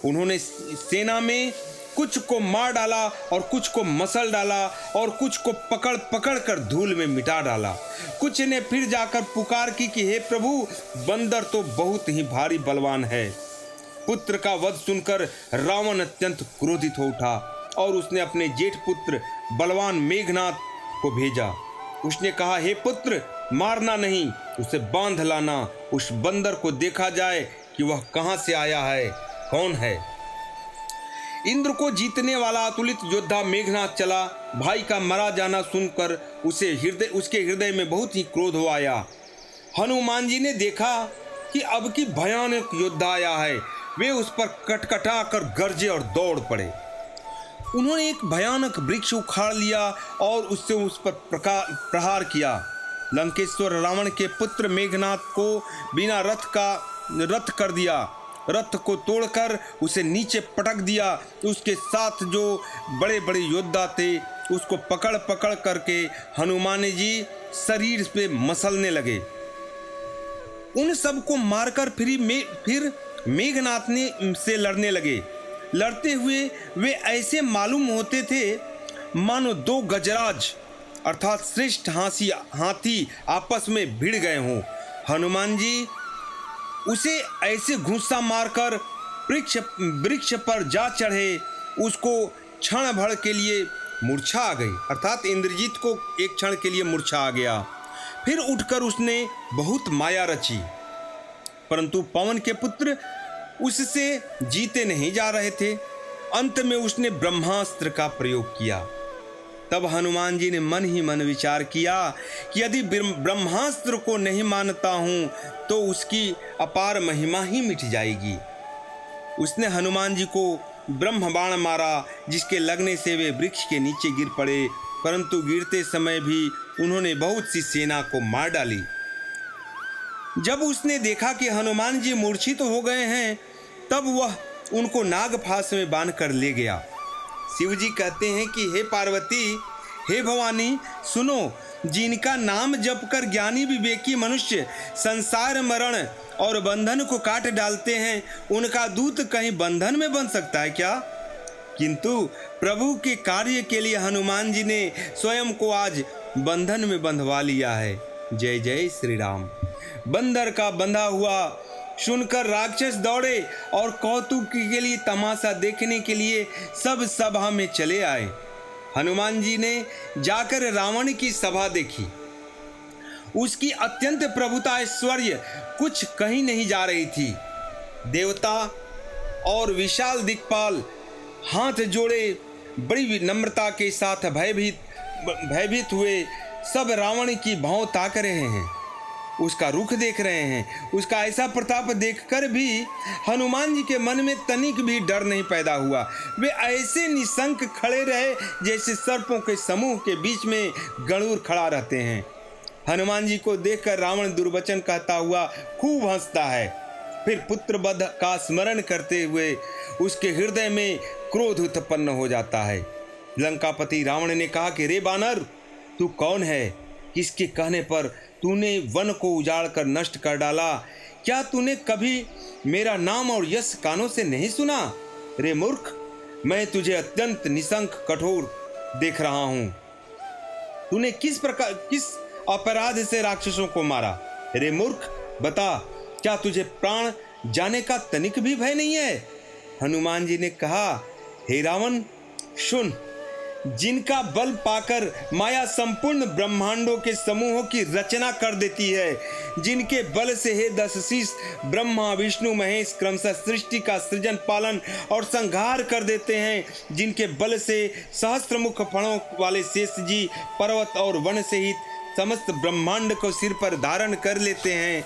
Speaker 1: उन्होंने सेना में कुछ को मार डाला और कुछ को मसल डाला और कुछ को पकड़ पकड़ कर धूल में मिटा डाला। कुछ ने फिर जाकर पुकार की कि हे प्रभु, बंदर तो बहुत ही भारी बलवान है। पुत्र का वध सुनकर रावण अत्यंत क्रोधित हो उठा और उसने अपने जेठ पुत्र बलवान मेघनाथ को भेजा। उसने कहा, हे पुत्र, मारना नहीं, उसे बांध लाना। उस बंदर को देखा जाए कि वह कहां से आया है, कौन है। इंद्र को जीतने वाला अतुलित योद्धा मेघनाथ चला। भाई का मारा जाना सुनकर उसके हृदय में बहुत ही क्रोध हो आया। हनुमान जी ने देखा कि अब की भयानक योद्धा आया है। वे उस पर कटकटा कर गरजे और दौड़ पड़े। उन्होंने एक भयानक वृक्ष उखाड़ लिया और उससे उस पर प्रहार किया। लंकेश्वर रावण के पुत्र मेघनाथ को बिना रथ कर दिया। रथ को तोड़कर उसे नीचे पटक दिया। उसके साथ जो बड़े बड़े योद्धा थे उसको पकड़ पकड़ करके हनुमान जी शरीर पे मसलने लगे। उन सबको मारकर फिर मेघनाथ ने से लड़ने लगे। लड़ते हुए वे ऐसे मालूम होते थे मानो दो गजराज अर्थात श्रेष्ठ हाथी आपस में भिड़ गए हों। हनुमान जी उसे ऐसे घुस्सा मारकर वृक्ष पर जा चढ़े। उसको क्षण भर के लिए मूर्छा आ गई अर्थात इंद्रजीत को एक क्षण के लिए मूर्छा आ गया। फिर उठकर उसने बहुत माया रची, परंतु पवन के पुत्र उससे जीते नहीं जा रहे थे। अंत में उसने ब्रह्मास्त्र का प्रयोग किया। तब हनुमान जी ने मन ही मन विचार किया कि यदि ब्रह्मास्त्र को नहीं मानता हूं तो उसकी अपार महिमा ही मिट जाएगी। उसने हनुमान जी को ब्रह्म बाण मारा, जिसके लगने से वे वृक्ष के नीचे गिर पड़े परंतु गिरते समय भी उन्होंने बहुत सी सेना को मार डाली। जब उसने देखा कि हनुमान जी मूर्छित हो गए हैं, तब वह उनको नागफास में बांध कर ले गया। शिव जी कहते हैं कि हे पार्वती, हे भवानी, सुनो, जिनका नाम जप कर ज्ञानी विवेकी मनुष्य संसार मरण और बंधन को काट डालते हैं, उनका दूत कहीं बंधन में बन सकता है क्या? किंतु प्रभु के कार्य के लिए हनुमान जी ने स्वयं को आज बंधन में बंधवा लिया है। जय जय श्री राम। बंदर का बंधा हुआ सुनकर राक्षस दौड़े और कौतुक के लिए तमाशा देखने के लिए सब सभा में चले आए। हनुमान जी ने जाकर रावण की सभा देखी। उसकी अत्यंत प्रभुता ऐश्वर्य कुछ कहीं नहीं जा रही थी। देवता और विशाल दिक्पाल हाथ जोड़े बड़ी विनम्रता के साथ भयभीत हुए सब रावण की भौं ताक रहे हैं, उसका रुख देख रहे हैं। उसका ऐसा प्रताप देखकर भी हनुमान जी के मन में तनिक भी डर नहीं पैदा हुआ। वे ऐसे निशंक खड़े रहे जैसे सर्पों के समूह के बीच में गणुर खड़ा रहते हैं। हनुमान जी को देखकर रावण दुर्वचन कहता हुआ खूब हंसता है। फिर पुत्रवध का स्मरण करते हुए उसके हृदय में क्रोध उत्पन्न हो जाता है। लंकापति रावण ने कहा कि रे बानर, तू कौन है? किसके कहने पर तूने वन को उजाड़ कर नष्ट कर डाला? क्या तूने कभी मेरा नाम और यश कानों से नहीं सुना? रे मूर्ख, मैं तुझे अत्यंत निशंक कठोर देख रहा हूं। तूने किस अपराध से राक्षसों को मारा? रे मूर्ख, बता, क्या तुझे प्राण जाने का तनिक भी भय नहीं है? हनुमान जी ने कहा, हे रावण, सुन, जिनका बल पाकर माया संपूर्ण ब्रह्मांडों के समूहों की रचना कर देती है, जिनके बल से हे दस शीश ब्रह्मा विष्णु महेश क्रमशः सृष्टि का सृजन पालन और संहार कर देते हैं, जिनके बल से सहस्त्र मुख फणों वाले शेष जी पर्वत और वन सहित समस्त ब्रह्मांड को सिर पर धारण कर लेते हैं,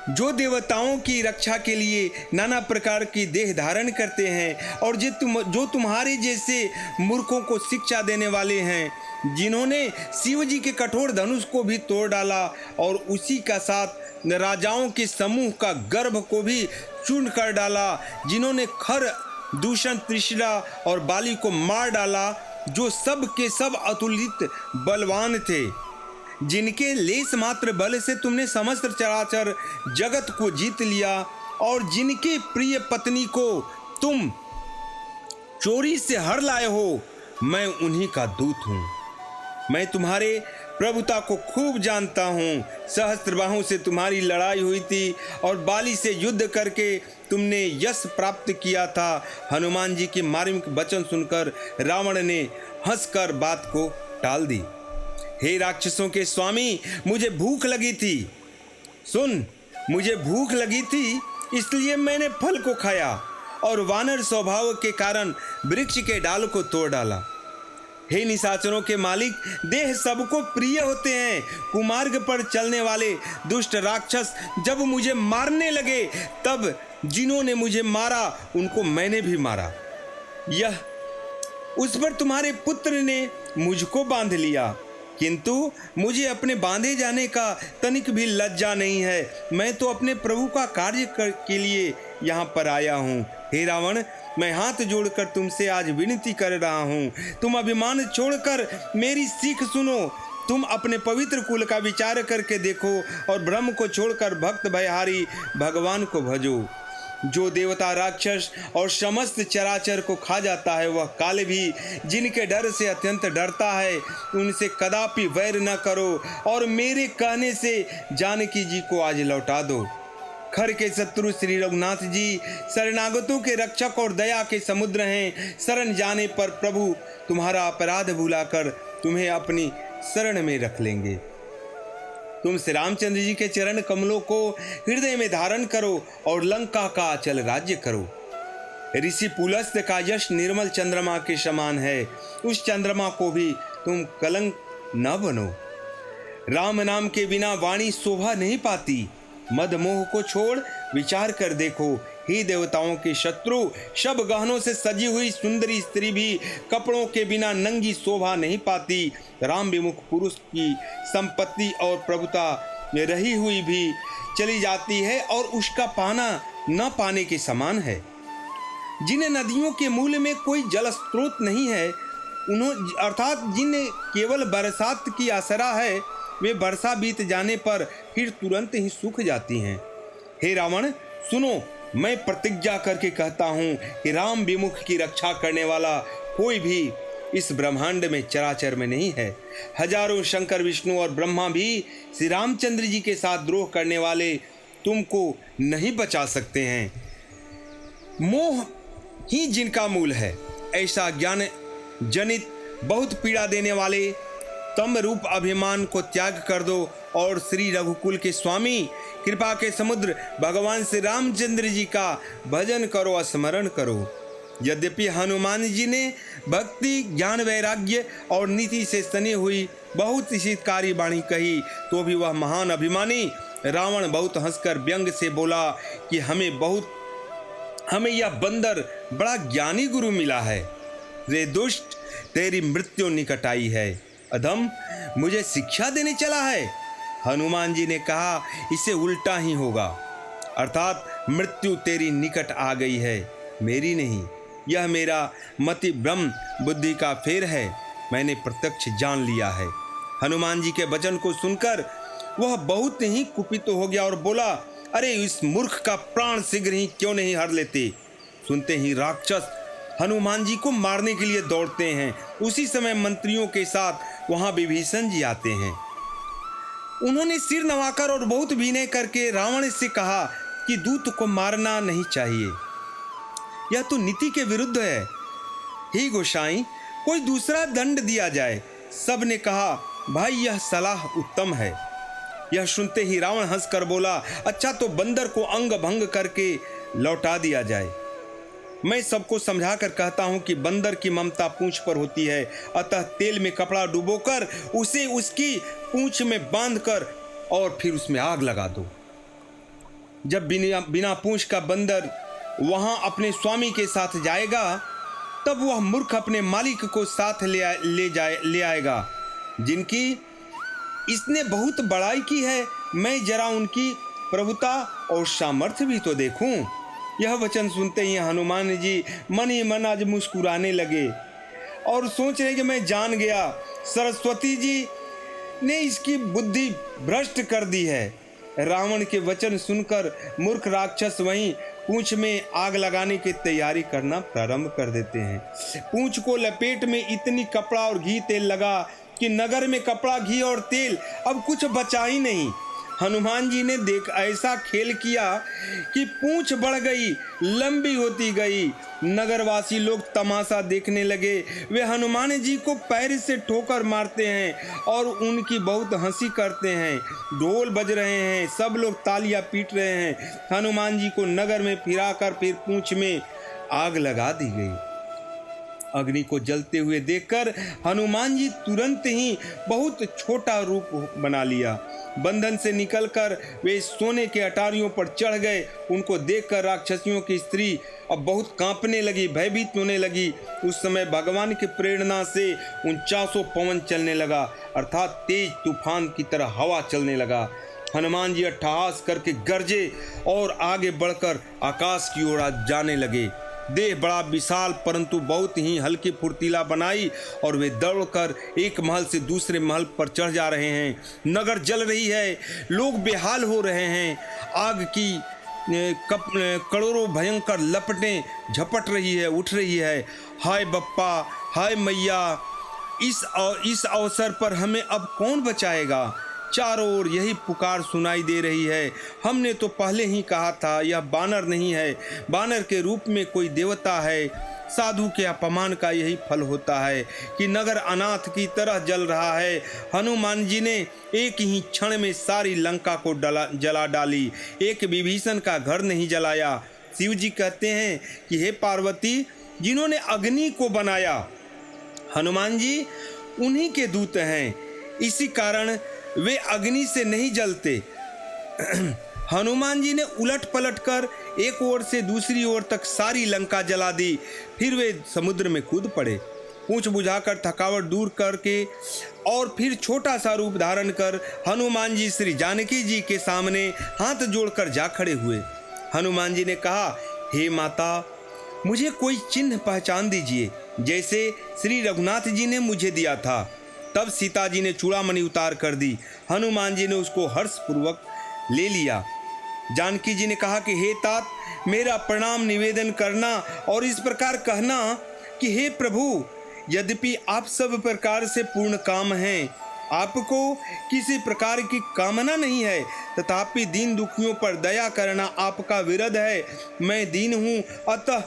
Speaker 1: जो देवताओं की रक्षा के लिए नाना प्रकार की देह धारण करते हैं, और जो तुम्हारे जैसे मूर्खों को शिक्षा देने वाले हैं, जिन्होंने शिव जी के कठोर धनुष को भी तोड़ डाला और उसी का साथ राजाओं के समूह का गर्भ को भी चूर्ण कर डाला, जिन्होंने खर, दूषण, त्रिशिरा और बाली को मार डाला, जो सब के सब अतुलित बलवान थे, जिनके लेस मात्र बल से तुमने समस्त चराचर जगत को जीत लिया, और जिनके प्रिय पत्नी को तुम चोरी से हर लाए हो, मैं उन्हीं का दूत हूँ। मैं तुम्हारे प्रभुता को खूब जानता हूँ। सहस्त्रबाहु से तुम्हारी लड़ाई हुई थी और बाली से युद्ध करके तुमने यश प्राप्त किया था। हनुमान जी की मार्मिक वचन सुनकर रावण ने हंसकर बात को टाल दी। हे राक्षसों के स्वामी, मुझे भूख लगी थी। सुन, मुझे भूख लगी थी, इसलिए मैंने फल को खाया और वानर स्वभाव के कारण वृक्ष के डाल को तोड़ डाला। हे निशाचरों के मालिक, देह सबको प्रिय होते हैं। कुमार्ग पर चलने वाले दुष्ट राक्षस जब मुझे मारने लगे, तब जिन्होंने मुझे मारा उनको मैंने भी मारा। यह उस पर तुम्हारे पुत्र ने मुझको बांध लिया, किंतु मुझे अपने बांधे जाने का तनिक भी लज्जा नहीं है। मैं तो अपने प्रभु का कार्य के लिए यहाँ पर आया हूँ। हे रावण, मैं हाथ जोड़कर तुमसे आज विनती कर रहा हूँ, तुम अभिमान छोड़कर मेरी सीख सुनो। तुम अपने पवित्र कुल का विचार करके देखो और ब्रह्म को छोड़कर भक्त भयहारी भगवान को भजो। जो देवता, राक्षस और समस्त चराचर को खा जाता है, वह काल भी जिनके डर से अत्यंत डरता है, उनसे कदापि वैर न करो और मेरे कहने से जानकी जी को आज लौटा दो। खर के शत्रु श्री रघुनाथ जी शरणागतों के रक्षक और दया के समुद्र हैं। शरण जाने पर प्रभु तुम्हारा अपराध भुलाकर तुम्हें अपनी शरण में रख लेंगे। तुम श्री रामचंद्र जी के चरण कमलों को हृदय में धारण करो और लंका का अचल राज्य करो। ऋषि पुलस्त्य का यश निर्मल चंद्रमा के समान है, उस चंद्रमा को भी तुम कलंक न बनो। राम नाम के बिना वाणी शोभा नहीं पाती। मद मोह को छोड़ विचार कर देखो, ही देवताओं के शत्रु, सब गहनों से सजी हुई सुंदरी स्त्री भी कपड़ों के बिना नंगी शोभा नहीं पाती। राम विमुख पुरुष की संपत्ति और प्रभुता में रही हुई भी चली जाती है और उसका पाना न पाने के समान है। जिन्हें नदियों के मूल में कोई जल स्रोत नहीं है, अर्थात जिन्हें केवल बरसात की आसरा है, वे वर्षा बीत जाने पर फिर तुरंत ही सूख जाती हैं। हे रावण, सुनो, मैं प्रतिज्ञा करके कहता हूँ कि राम विमुख की रक्षा करने वाला कोई भी इस ब्रह्मांड में चराचर में नहीं है। हजारों शंकर, विष्णु और ब्रह्मा भी श्री रामचंद्र जी के साथ द्रोह करने वाले तुमको नहीं बचा सकते हैं। मोह ही जिनका मूल है, ऐसा ज्ञान जनित बहुत पीड़ा देने वाले तम रूप अभिमान को त्याग कर दो और श्री रघुकुल के स्वामी, कृपा के समुद्र भगवान श्री रामचंद्र जी का भजन करो, स्मरण करो। यद्यपि हनुमान जी ने भक्ति, ज्ञान, वैराग्य और नीति से सनी हुई बहुत हितकारी वाणी कही, तो भी वह महान अभिमानी रावण बहुत हंसकर व्यंग से बोला कि हमें यह बंदर बड़ा ज्ञानी गुरु मिला है। रे दुष्ट, तेरी मृत्यु निकट आई है। अधम, मुझे शिक्षा देने चला है। हनुमान जी ने कहा, इसे उल्टा ही होगा, अर्थात मृत्यु तेरी निकट आ गई है, मेरी नहीं। यह मेरा मति ब्रह्म बुद्धि का फेर है, मैंने प्रत्यक्ष जान लिया है। हनुमान जी के वचन को सुनकर वह बहुत ही कुपित हो गया और बोला, अरे इस मूर्ख का प्राण शीघ्र ही क्यों नहीं हर लेते। सुनते ही राक्षस हनुमान जी को मारने के लिए दौड़ते हैं। उसी समय मंत्रियों के साथ वहां विभीषण जी आते हैं। उन्होंने सिर नवाकर और बहुत विनय करके रावण से कहा कि दूत को मारना नहीं चाहिए, यह तो नीति के विरुद्ध है। ही गोसाई, कोई दूसरा दंड दिया जाए। सब ने कहा, भाई यह सलाह उत्तम है। यह सुनते ही रावण हंसकर बोला, अच्छा तो बंदर को अंग भंग करके लौटा दिया जाए। मैं सबको समझा कर कहता हूं कि बंदर की ममता पूंछ पर होती है, अतः तेल में कपड़ा डुबोकर उसे उसकी पूंछ में बांधकर और फिर उसमें आग लगा दो। जब बिना पूंछ का बंदर वहां अपने स्वामी के साथ जाएगा, तब वह मूर्ख अपने मालिक को साथ ले आएगा, जिनकी इसने बहुत बड़ाई की है। मैं जरा उनकी प्रभुता और सामर्थ्य भी तो देखूं। यह वचन सुनते ही हनुमान जी मन ही मन आज मुस्कुराने लगे और सोच रहे कि मैं जान गया, सरस्वती जी ने इसकी बुद्धि भ्रष्ट कर दी है। रावण के वचन सुनकर मूर्ख राक्षस वहीं पूंछ में आग लगाने की तैयारी करना प्रारंभ कर देते हैं। पूंछ को लपेट में इतनी कपड़ा और घी तेल लगा कि नगर में कपड़ा, घी और तेल अब कुछ बचा ही नहीं। हनुमान जी ने ऐसा खेल किया कि पूंछ बढ़ गई, लंबी होती गई। नगरवासी लोग तमाशा देखने लगे। वे हनुमान जी को पैर से ठोकर मारते हैं और उनकी बहुत हंसी करते हैं। ढोल बज रहे हैं, सब लोग तालियां पीट रहे हैं। हनुमान जी को नगर में फिराकर फिर पूंछ में आग लगा दी गई। अग्नि को जलते हुए देखकर हनुमान जी तुरंत ही बहुत छोटा रूप बना लिया। बंधन से निकलकर वे सोने के अटारियों पर चढ़ गए। उनको देखकर राक्षसियों की स्त्री अब बहुत कांपने लगी, भयभीत होने लगी। उस समय भगवान की प्रेरणा से 49 पवन चलने लगा, अर्थात तेज तूफान की तरह हवा चलने लगा। हनुमान जी अट्टहास करके गरजे और आगे बढ़कर आकाश की ओर जाने लगे। देह बड़ा विशाल परंतु बहुत ही हल्की फुर्तीला बनाई और वे दौड़कर एक महल से दूसरे महल पर चढ़ जा रहे हैं। नगर जल रही है, लोग बेहाल हो रहे हैं। आग की करोड़ों भयंकर लपटें झपट रही है, उठ रही है। हाय बप्पा, हाय मैया, इस अवसर पर हमें अब कौन बचाएगा। चारों ओर यही पुकार सुनाई दे रही है। हमने तो पहले ही कहा था यह बानर नहीं है, बानर के रूप में कोई देवता है। साधु के अपमान का यही फल होता है कि नगर अनाथ की तरह जल रहा है। हनुमान जी ने एक ही क्षण में सारी लंका को जला डाली, एक विभीषण का घर नहीं जलाया। शिव जी कहते हैं कि हे पार्वती, जिन्होंने अग्नि को बनाया, हनुमान जी उन्हीं के दूत हैं, इसी कारण वे अग्नि से नहीं जलते। हनुमान जी ने उलट पलट कर एक ओर से दूसरी ओर तक सारी लंका जला दी। फिर वे समुद्र में कूद पड़े। पूंछ बुझाकर थकावट दूर करके और फिर छोटा सा रूप धारण कर हनुमान जी श्री जानकी जी के सामने हाथ जोड़कर जा खड़े हुए। हनुमान जी ने कहा, हे माता, मुझे कोई चिन्ह पहचान दीजिए, जैसे श्री रघुनाथ जी ने मुझे दिया था। तब सीता जी ने चूड़ामणि उतार कर दी। हनुमान जी ने उसको हर्षपूर्वक ले लिया। जानकी जी ने कहा कि हे तात, मेरा प्रणाम निवेदन करना और इस प्रकार कहना कि हे प्रभु, यद्यपि आप सब प्रकार से पूर्ण काम हैं, आपको किसी प्रकार की कामना नहीं है, तथापि दीन दुखियों पर दया करना आपका विरध है। मैं दीन हूँ, अतः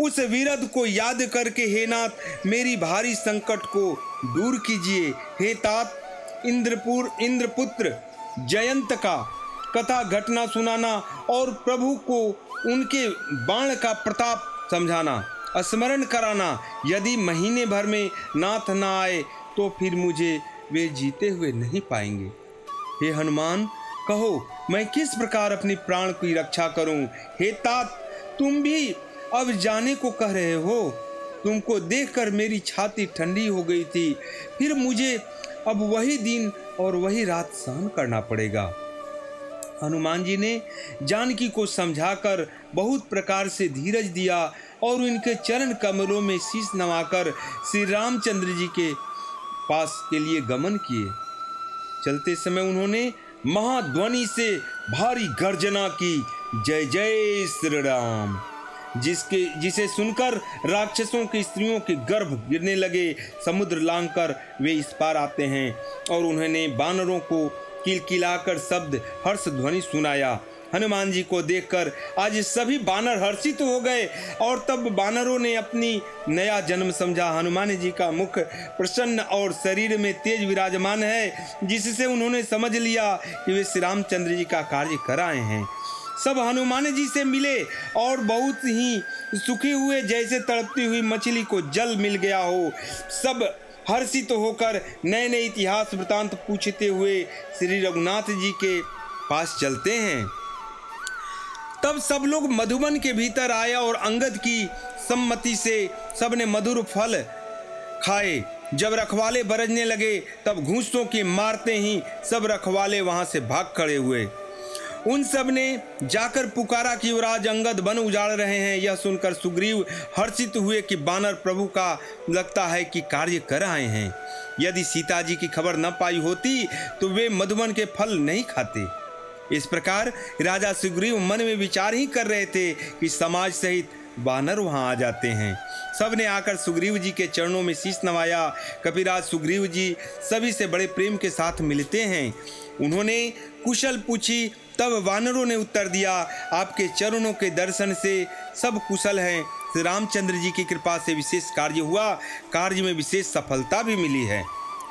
Speaker 1: उस विरध को याद करके हे नाथ मेरी भारी संकट को दूर कीजिए। हे तात, इंद्रपुत्र जयंत का कथा घटना सुनाना और प्रभु को उनके बाण का प्रताप समझाना, स्मरण कराना। यदि महीने भर में नाथ न आए तो फिर मुझे वे जीते हुए नहीं पाएंगे। हे हनुमान, कहो मैं किस प्रकार अपनी प्राण की रक्षा करूं? हे तात, तुम भी अब जाने को कह रहे हो। तुमको देखकर मेरी छाती ठंडी हो गई थी। फिर मुझे अब वही दिन और वही रात सहन करना पड़ेगा। हनुमान जी ने जानकी को समझाकर बहुत प्रकार से धीरज दिया और उनके चरण कमलों में शीश नवाकर श्री रामचंद्र जी के पास के लिए गमन किए। चलते समय उन्होंने महाध्वनि से भारी गर्जना की, जय जय श्री राम, जिसे सुनकर राक्षसों की स्त्रियों के गर्भ गिरने लगे। समुद्र लांघकर वे इस पार आते हैं और उन्होंने बानरों को किलकिलाकर शब्द हर्ष ध्वनि सुनाया। हनुमान जी को देखकर आज सभी बानर हर्षित हो गए और तब बानरों ने अपनी नया जन्म समझा। हनुमान जी का मुख प्रसन्न और शरीर में तेज विराजमान है, जिससे उन्होंने समझ लिया कि वे श्री रामचंद्र जी का कार्य कर आए हैं। सब हनुमान जी से मिले और बहुत ही सुखी हुए, जैसे तड़पती हुई मछली को जल मिल गया हो। सब हर्षित होकर नए नए इतिहास वृतांत पूछते हुए श्री रघुनाथ जी के पास चलते हैं। तब सब लोग मधुबन के भीतर आए और अंगद की सम्मति से सबने मधुर फल खाए। जब रखवाले बरसने लगे तब घूंसों की मारते ही सब रखवाले वहां से भाग खड़े हुए। उन सब ने जाकर पुकारा कि युवराज अंगद वन उजाड़ रहे हैं। यह सुनकर सुग्रीव हर्षित हुए कि बानर प्रभु का लगता है कि कार्य कर आए हैं। यदि सीता जी की खबर न पाई होती तो वे मधुबन के फल नहीं खाते। इस प्रकार राजा सुग्रीव मन में विचार ही कर रहे थे कि समाज सहित बानर वहां आ जाते हैं। सब ने आकर सुग्रीव जी के चरणों में शीश नवाया। कपिराज सुग्रीव जी सभी से बड़े प्रेम के साथ मिलते हैं। उन्होंने कुशल पूछी, तब वानरों ने उत्तर दिया, आपके चरणों के दर्शन से सब कुशल हैं। श्री रामचंद्र जी की कृपा से विशेष कार्य हुआ, कार्य में विशेष सफलता भी मिली है।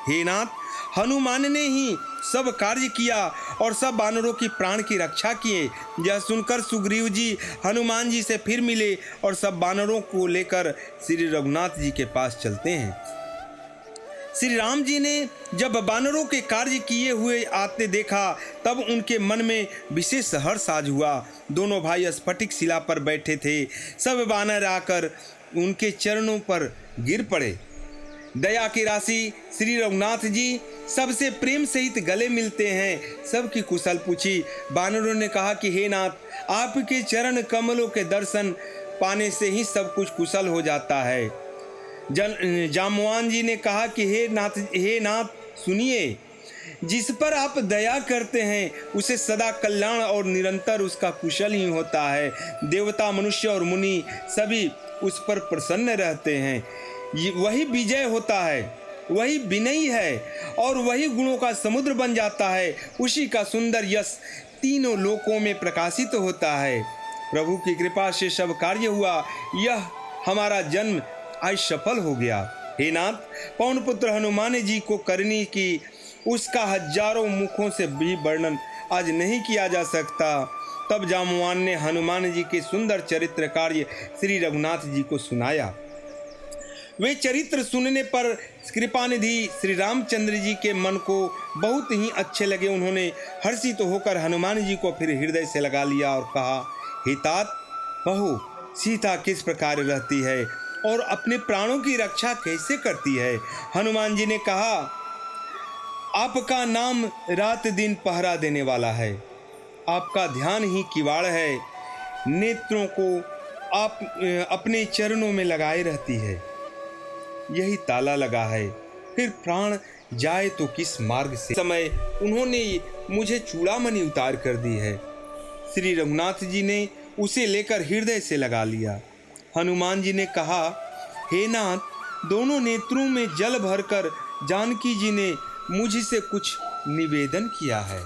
Speaker 1: हे नाथ, हनुमान ने ही सब कार्य किया और सब वानरों की प्राण की रक्षा किए। यह सुनकर सुग्रीव जी हनुमान जी से फिर मिले और सब वानरों को लेकर श्री रघुनाथ जी के पास चलते हैं। श्री राम जी ने जब वानरों के कार्य किए हुए आते देखा तब उनके मन में विशेष हर्ष आज हुआ। दोनों भाई स्फटिक शिला पर बैठे थे। सब वानर आकर उनके चरणों पर गिर पड़े। दया की राशि श्री रघुनाथ जी सबसे प्रेम सहित गले मिलते हैं। सबकी कुशल पूछी। वानरों ने कहा कि हे नाथ, आपके चरण कमलों के दर्शन पाने से ही सब कुछ कुशल हो जाता है। जामवान जी ने कहा कि हे नाथ सुनिए, जिस पर आप दया करते हैं उसे सदा कल्याण और निरंतर उसका कुशल ही होता है। देवता, मनुष्य और मुनि सभी उस पर प्रसन्न रहते हैं। वही विजय होता है, वही विनयी है और वही गुणों का समुद्र बन जाता है। उसी का सुंदर यश तीनों लोकों में प्रकाशित होता है। प्रभु की कृपा से सब कार्य हुआ। यह हमारा जन्म आज सफल हो गया। हे नाथ, पवन पुत्र हनुमान जी को करनी की उसका हजारों मुखों से भी वर्णन आज नहीं किया जा सकता। तब जामवान ने हनुमान जी के सुंदर चरित्र कार्य श्री रघुनाथ जी को सुनाया। वे चरित्र सुनने पर कृपानिधि श्री रामचंद्र जी के मन को बहुत ही अच्छे लगे। उन्होंने हर्षित होकर हनुमान जी को फिर हृदय से लगा लिया और कहा, हे तात, कहो सीता किस प्रकार रहती है और अपने प्राणों की रक्षा कैसे करती है? हनुमान जी ने कहा, आपका नाम रात दिन पहरा देने वाला है, आपका ध्यान ही किवाड़ है, नेत्रों को आप अपने चरणों में लगाए रहती है, यही ताला लगा है, फिर प्राण जाए तो किस मार्ग से? समय उन्होंने मुझे चूड़ामणि उतार कर दी है। श्री रघुनाथ जी ने उसे लेकर हृदय से लगा लिया। हनुमान जी ने कहा, हे नाथ, दोनों नेत्रों में जल भरकर जानकी जी ने मुझसे कुछ निवेदन किया है।